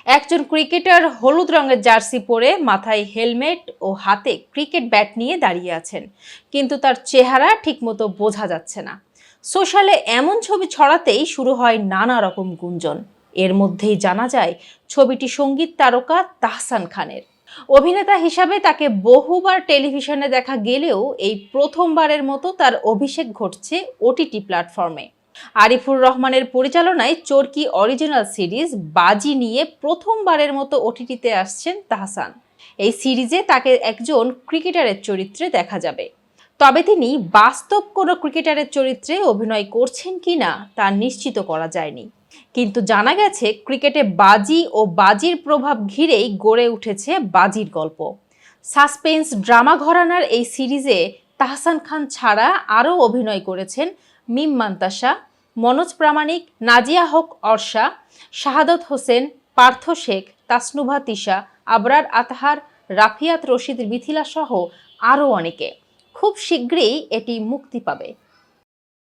একজন ক্রিকেটার হলুদ রঙের জার্সি পরে মাথায় হেলমেট ও হাতে ক্রিকেট ব্যাট নিয়ে দাঁড়িয়ে আছেন, কিন্তু তার চেহারা ঠিকমতো বোঝা যাচ্ছে না। সোশ্যালে এমন ছবি ছড়াতেই শুরু হয় নানা রকম গুঞ্জন। এর মধ্যেই জানা যায় ছবিটি সঙ্গীত তারকা তাহসান খানের। অভিনেতা হিসাবে তাকে বহুবার টেলিভিশনে দেখা গেলেও এই প্রথমবারের মতো তার অভিষেক ঘটছে ওটিটি প্ল্যাটফর্মে। আরিফুর রহমানের পরিচালনায় চরকি অরিজিনাল সিরিজ বাজি নিয়ে প্রথমবারের মতো ওটিটিতে আসছেন তাহসান। এই সিরিজে তাকে একজন ক্রিকেটারের চরিত্রে দেখা যাবে। তবে তিনি বাস্তব কোনো ক্রিকেটারের চরিত্রে অভিনয় করছেন কিনা তা নিশ্চিত করা যায়নি। কিন্তু জানা গেছে ক্রিকেটে বাজি ও বাজির প্রভাব ঘিরেই গড়ে উঠেছে বাজির গল্প। সাসপেন্স ড্রামা ঘরানার এই সিরিজে তাহসান খান ছাড়া আরও অভিনয় করেছেন মিম মান্তাসা, মনোজ প্রামাণিক, নাজিয়া হক অর্ষা, শাহাদত হোসেন, পার্থ শেখ, তাসনুভা তিশা, আবরার আতহার, রাফিয়াত রশিদ মিথিলা সহ আরও অনেকে। খুব শীঘ্রই এটি মুক্তি পাবে।